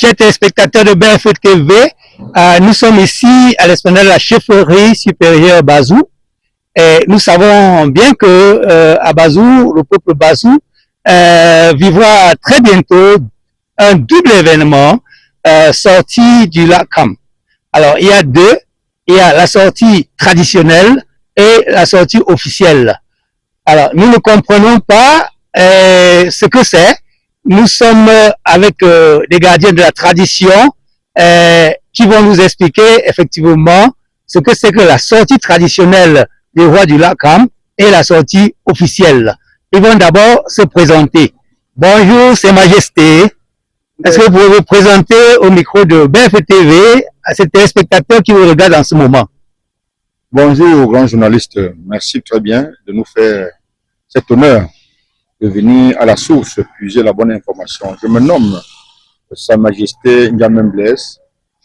Chers téléspectateurs de Barefoot TV, nous sommes ici à l'esplanade de la chefferie supérieure Bazou. Et nous savons bien que à Bazou, le peuple Bazou vivra très bientôt un double événement sortie du lac Kam. Alors, il y a deux. Il y a la sortie traditionnelle et la sortie officielle. Alors, nous ne comprenons pas ce que c'est. Nous sommes avec des gardiens de la tradition qui vont nous expliquer effectivement ce que c'est que la sortie traditionnelle des rois du lac Kam et la sortie officielle. Ils vont d'abord se présenter. Bonjour, Ses Majestés. Est-ce que vous pouvez vous présenter au micro de Barefoot TV à ces téléspectateurs qui vous regardent en ce moment? Bonjour, grand journaliste. Merci très bien de nous faire cet honneur de venir à la source puiser la bonne information. Je me nomme Sa Majesté N'Djamem Blaise,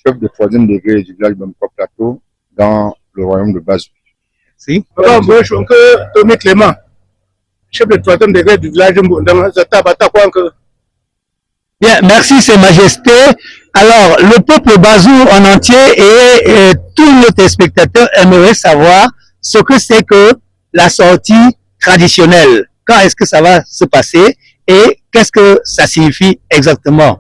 chef de 3e degré du village de Mko Plateau dans le royaume de Bazou. Si. Bonjour, Tommy Clément, chef de 3e degré du village de Mko. Bien, merci, Ses Majestés. Alors, le peuple Bazou en entier et tous nos téléspectateurs aimeraient savoir ce que c'est que la sortie traditionnelle. Quand est-ce que ça va se passer et qu'est-ce que ça signifie exactement?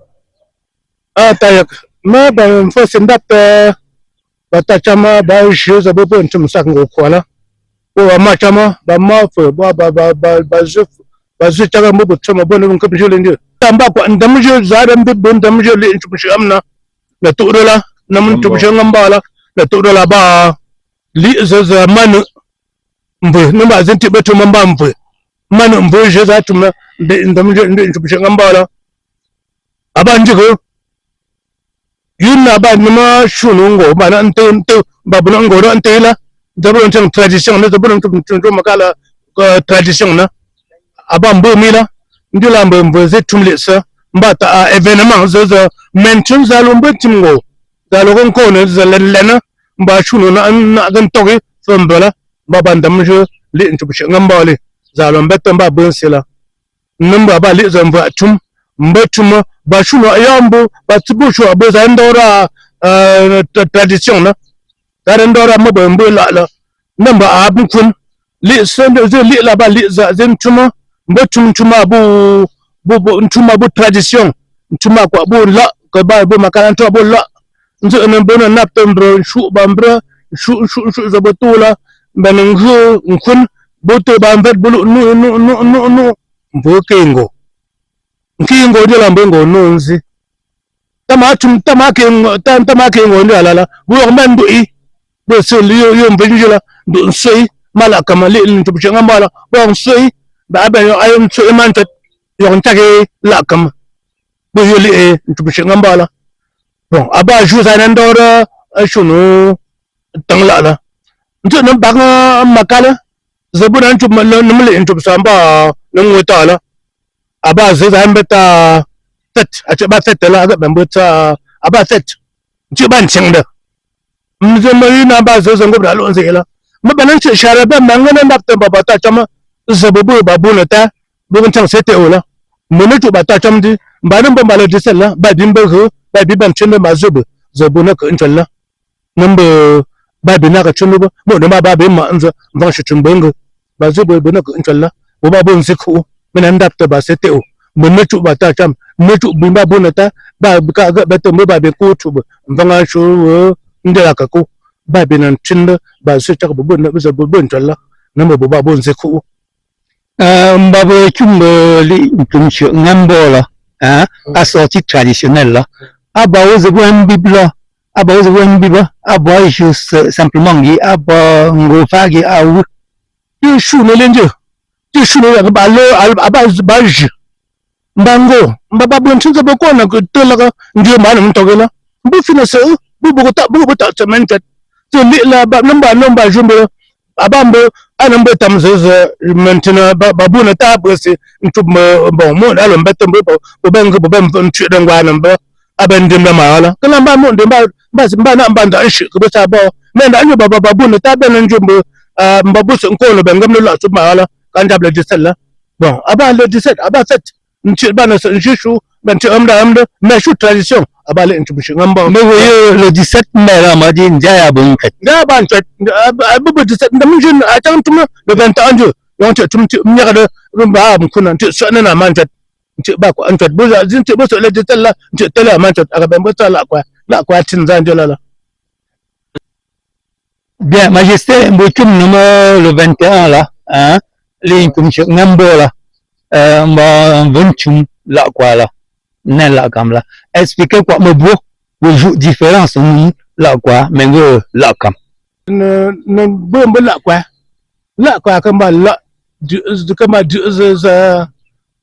Mais ben, faut se battre. Batachama, bah, je sais pas pour un sac au koala. Ou à machama, bah, maf, bah, je t'avais mot pour ma bonne comme je l'ai dit. Tamba, quoi, un damage, Zadam, de bon damage, l'intuition, la tourla, namun tubushangambala, la tourla ba, li, the man, no bazin tibetu mambampe. Man, je that to me, the damage, l'intuition. Abanjigo. Yun na ba nima shunungo ba nan te babunango ran tela dabun tang tradition na dabun tang makala tradition na abambo mila ndila mbo ze tumlesa mbata événement zo mention zalumbe timgo zalogon ko ne zalena mba shunu na gan toge fambala babandam je li intubishi ngambale zalombe tamba bensela namba ba li zamba tum mbatuma bashuno ayambo batibusho aboza ndora tradition na ndora mabambo la namba abukun li sende ze li la ba li za zentuma mbatum tuma bu ntuma bu tradition ntuma kwa bu la ko ba bu makaranta bu la nzo na bona naptembro shu bambra shu zabotula banangu nkun boto bambet bulu no mbokengo nkingo nje lambengo nonzi tamake ngo alala wo mendo I bo so yo mbenjula ndo nsoi mala kamali ntubushenga mala bo nsoi ba ba yo ayo nsoi mantat yo ntake la kam bo yo li ntubushenga mala bon aba juza ndora ashunu tangla la nto no banga makala zabuna ntub namle ntubusamba ngwetala aba zeza mbeta tet aba tet la ga mbeta aba tet jiban cingda mzema yina ba zeza ngobra lo nzela mabanan ce sharaba mangana ndapta babata chama zabubu babuna ta bugun tang sete ola munutu bata chamdi mbanan bambala disella ba dimbago ba biban cinde mazubu zabuna ka intalla number ba bina ka chunuba mo na ba be ma anza vanshi chumbungo ba zubu bina ka intalla bo ba bon ziku men ndapta ba sete o munutu bata cham mutu bimba bonata ba ka ba to ba be ko tuba vanga shu ndela ka ko ba binan cinde ba su ta bu na bisa bu bon talla na mo ba bon ziku Mbabo chumbo li tumsho ngambola a sortie traditionnelle là aba oze bwan bibla aba oze bwan bibla aba juste simplement gi aba ngofagi awu tu shu ne lenje tu shu ne ba lo aba baj mbango mbaba bon tsinza boko na to la ndio mana mtogela mbu fina se bu bu ta tsamenta to li la ba namba jumbo abambo anambo tamzozo maintenant babuna tabose ntub bon mo alo mbeto mbo bengo bembo ntwede ngwana mbo abendimba mala kana mba mo ndimba mba na mba nda nshi ko sabo menda anyo babuna tabena njumbo mbabuso nkono bengam lo tsu mala kanja bla disella bon aba le 17 aba 7 ntwede bana so njishu ben tu mais je tradition abale en tubushi ngamba Mais oui, le 17 mai, là, m'a dit, Ndiaye a bon fait. da ban tu abubu 17 ndam jeune a tan tuma le 21 jo yon tu mnyaka de rumba am kuna tu so na manjat tu ba ko anjat bo za tu bo so le tella tu tella manjat aga ben bo tala kwa tin zanjo la. Bien, Majesté, Mboukoum, le 21, là, hein, les commissions, Nambo, là, m'a ventum, là, quoi, là, n'est là, comme là. Expliquez quoi, me beau, vous jouez différence, là, quoi, mais là, comme. Ne bo la kwa kan ba la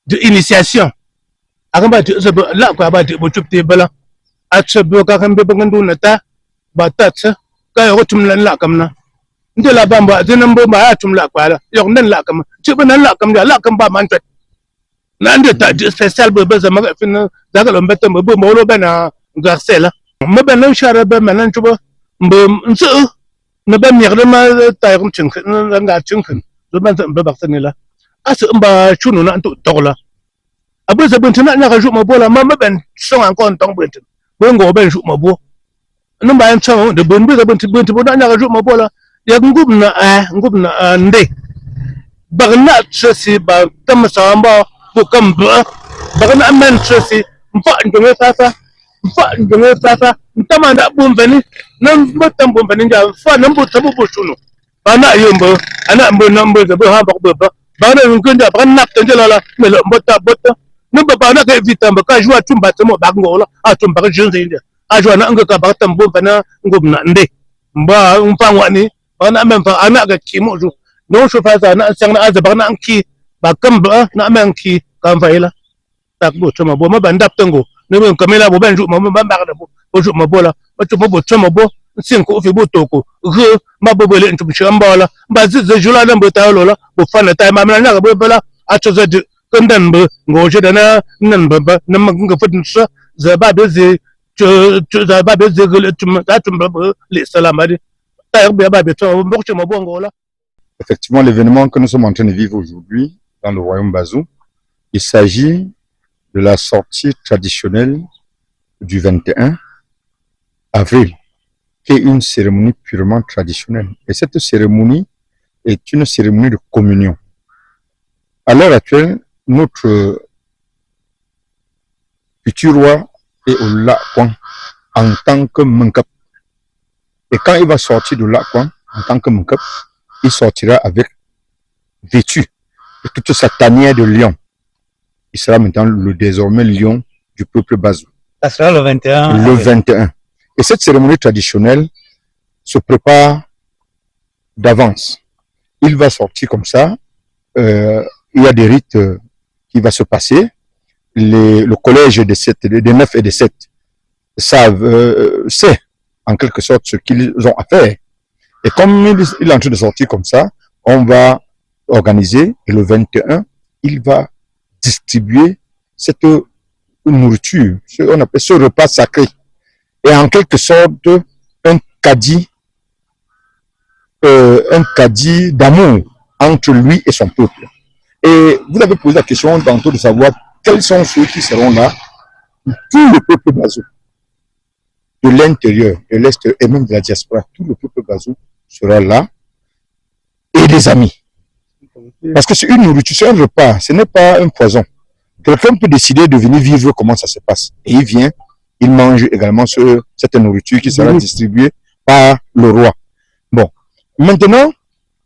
du initiation akan ba du la kwa ba du chupte bala atse bo ka kan be bangandu na ta ba ta tsa ka yo tum la kam na nde la bamba de nan bo ba tum la kwa la yo nan la kam ci ba nan la kam ba man tat na nde ta spécial bo ba zama ga fin da ga lombe tam bo mo lo bana garcela mo ben nan shara ba man tuba mbo nsu na ba mi ma ta kum chin nga chin kan do ban ba ba tani la asu ba chunu na to la abu za bin tana ga ju ma bola ma ben son an kon tong bin bo ngo ben ju ma bo nan ba yan chama da bin za bin bo na ga ju ma bola ya ngub na nde ba na tsasi ba tam sa ba bu kam ba na men tsasi mfa ngi fa ntama da bun bani nan mutan bun bani ja fa nan bu tabu bu shunu ba na yumbo ana mbo nan mbo da ha ba na ngun da ba na tan jala la me lo bota nan ba na ka vita ba ka jua tumba tamo ba ngola a tumba ka jinze india a jua na nga ba tam bun bana ngum na nde mba umpa wani ba na men fa ana ga kimo ju no shu fa za na sang na azaba na anki ba kam ba na men ki kan fa ila tak bu tamo bo ma ban dap tango ne ben kamela bo ben ju ma ba ba da bo ju ma bola ba tu bo tamo bo sin ko fi bo toko ge ma bo le ntu shamba la ba zi jula dan bo ta lo la bo fa na ta ma na ga bo bala a to za de kandan bo ngo je da na nan ba na ma ga fudin sa za ba be ze za ba be ze le tu ta tu ba le salama de ta ba be to bo tu ma bo ngo la. Effectivement, l'événement que nous sommes en train de vivre aujourd'hui dans le royaume Bazou, il s'agit de la sortie traditionnelle du 21 avril, qui est une cérémonie purement traditionnelle. Et cette cérémonie est une cérémonie de communion. À l'heure actuelle, notre futur roi est au Lac-Ouan en tant que Menkap. Et quand il va sortir de Lac-Ouan en tant que Menkap, il sortira avec vêtu de toute sa tanière de lion. Il sera maintenant le désormais lion du peuple Bazou. Ça sera le 21. Le 21. Et cette cérémonie traditionnelle se prépare d'avance. Il va sortir comme ça. Il y a des rites qui vont se passer. Le collège des 9 et des 7 savent, sait en quelque sorte ce qu'ils ont à faire. Et comme il est en train de sortir comme ça, on va organiser et le 21, il va distribuer cette nourriture, on appelle ce repas sacré, et en quelque sorte un caddie d'amour entre lui et son peuple. Et vous avez posé la question tantôt de savoir quels sont ceux qui seront là. Tout le peuple Bazou, de l'intérieur, de l'est et même de la diaspora, tout le peuple Bazou sera là, et des amis. Parce que c'est une nourriture, c'est un repas, ce n'est pas un poison. Quelqu'un peut décider de venir vivre comment ça se passe. Et il vient, il mange également cette nourriture qui sera distribuée par le roi. Bon, maintenant,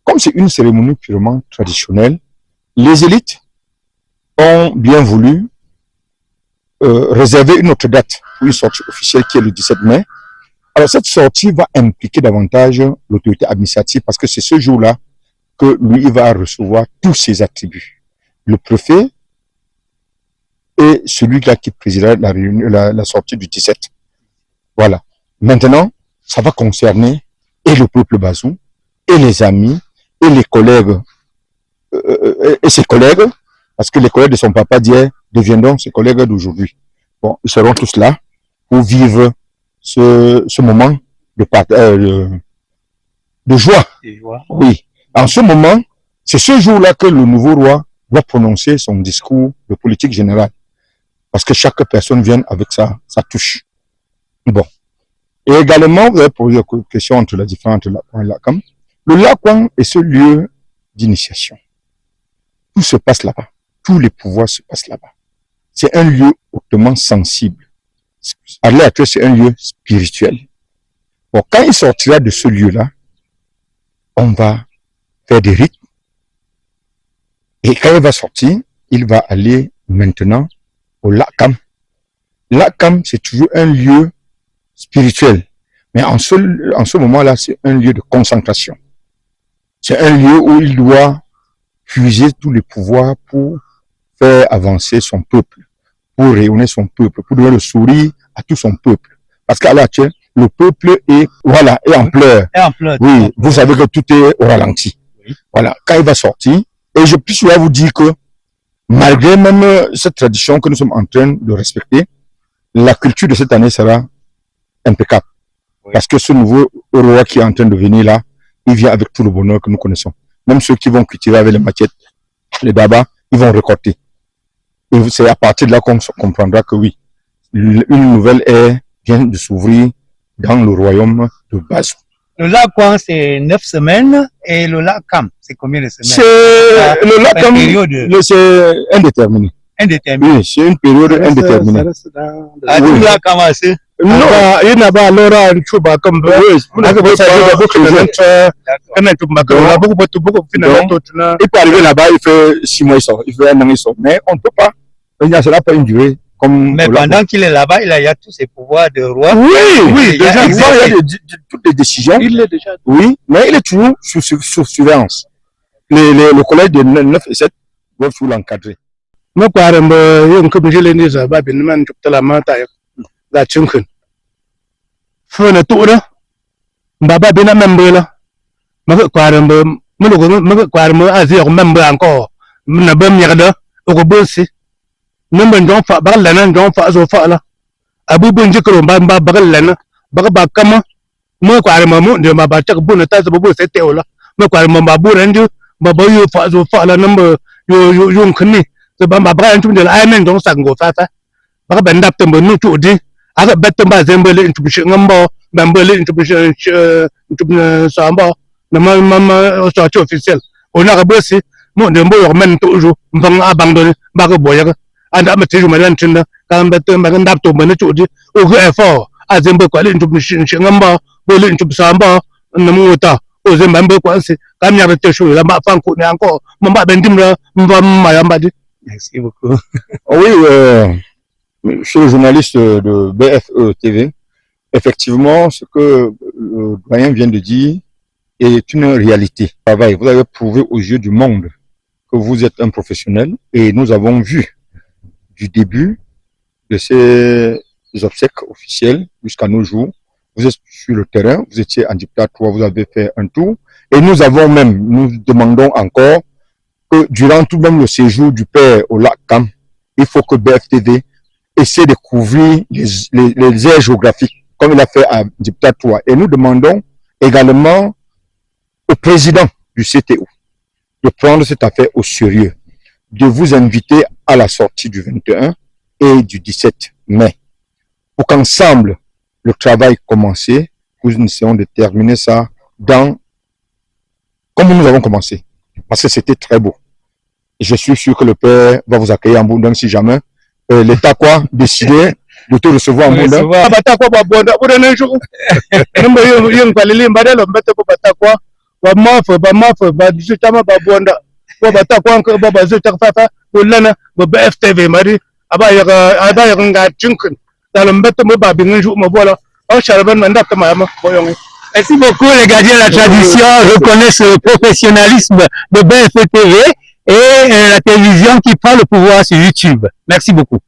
comme c'est une cérémonie purement traditionnelle, les élites ont bien voulu réserver une autre date pour une sortie officielle qui est le 17 mai. Alors cette sortie va impliquer davantage l'autorité administrative parce que c'est ce jour-là que lui, il va recevoir tous ses attributs. Le préfet et celui-là qui présidera la sortie du 17. Voilà. Maintenant, ça va concerner et le peuple Bazou, et les amis, et les collègues, et ses collègues, parce que les collègues de son papa d'hier deviendront ses collègues d'aujourd'hui. Bon, ils seront tous là pour vivre ce moment de joie. Oui. En ce moment, c'est ce jour-là que le nouveau roi va prononcer son discours de politique générale. parce que chaque personne vient avec sa touche. Bon. Et également, vous avez posé une question entre les différentes Lakwang et Lakam. Le Lakwang est ce lieu d'initiation. Tout se passe là-bas. Tous les pouvoirs se passent là-bas. C'est un lieu hautement sensible. À l'heure actuelle, c'est un lieu spirituel. Bon, quand il sortira de ce lieu-là, on va faire des rites. Et quand il va sortir, il va aller maintenant au Lakam. Lakam, c'est toujours un lieu spirituel. Mais en ce moment-là, c'est un lieu de concentration. C'est un lieu où il doit puiser tous les pouvoirs pour faire avancer son peuple, pour rayonner son peuple, pour donner le sourire à tout son peuple. Parce qu'à l'heure actuelle, le peuple est en pleurs. Oui, vous savez que tout est au ralenti. Oui. Voilà, quand il va sortir, et je puis vous dire que malgré même cette tradition que nous sommes en train de respecter, la culture de cette année sera impeccable. Oui. Parce que ce nouveau roi qui est en train de venir là, il vient avec tout le bonheur que nous connaissons. Même ceux qui vont cultiver avec les maquettes, les babas, ils vont récolter. Et c'est à partir de là qu'on comprendra que oui, une nouvelle ère vient de s'ouvrir dans le royaume de Bazou. Le Lakwang, c'est 9 semaines, et le Lakam, c'est combien de semaines? C'est le Lakam, c'est indéterminé. Indéterminé. Oui, c'est une période indéterminée. À tout Lakam, c'est non, il n'a pas l'ora en Chuba comme il peut arriver là-bas, il fait 6 mois, il fait 1 an, il sort. Mais on ne peut pas. Il n'y a cela pas une durée. Mais pendant qu'il est là-bas, il a tous ses pouvoirs de roi. Oui, déjà, il y a toutes les décisions. Il est déjà. Oui, mais il est toujours sous surveillance. Le collège de 9 et 7 doivent toujours l'encadrer. Moi, quand je l'ai dit, la chunkin fona tuura baba bina membela maka kwarambe mulugo maka kwaramo azi ko membe anko na bam yagda ko bonsi membe ndon fa ba lana ndon fa zo fa la abu bunji kro ba ba lana ba kama mo kwaramo mo de ma ba tak buna ta zo bo se teola mo kwaramo ba bu randu ba yo fa zo fa la number yo khni so ba ba an tum de ai men ndon sango fa ba ba ndap tembe nu tudi aga better ba zembele into ngambo bambele into samba na mama so officiel ona ka bosi mo de mbo men toujours mbang abandonné ba ko boya anda ma teju malan tinda kan better ba ndap to bene tudi o ko effort a zembe ko into ngambo bole into samba na muta o zembe mbo ko anse kam nya te shu la ma fan ko ni encore mo ba bendimra mba ma yamba di. Merci beaucoup. Oui, Monsieur le journaliste de BFE TV, effectivement, ce que le doyen vient de dire est une réalité. Vous avez prouvé aux yeux du monde que vous êtes un professionnel et nous avons vu du début de ces obsèques officielles jusqu'à nos jours. Vous êtes sur le terrain, vous étiez en Dipta 3, vous avez fait un tour et nous demandons encore que durant tout même le séjour du père au Lakam, il faut que BFTV essaie de couvrir les aires géographiques, comme il a fait à Dipta 3. Et nous demandons également au président du CTO de prendre cette affaire au sérieux, de vous inviter à la sortie du 21 et du 17 mai, pour qu'ensemble, le travail commence, pour nous essayons de terminer ça comme nous avons commencé, parce que c'était très beau. Et je suis sûr que le Père va vous accueillir en Boundang si jamais l'État décidé de te recevoir en Boundang. Merci beaucoup les gardiens de la tradition, reconnaissent le professionnalisme de BFTV et la télévision qui prend le pouvoir sur YouTube. Merci beaucoup.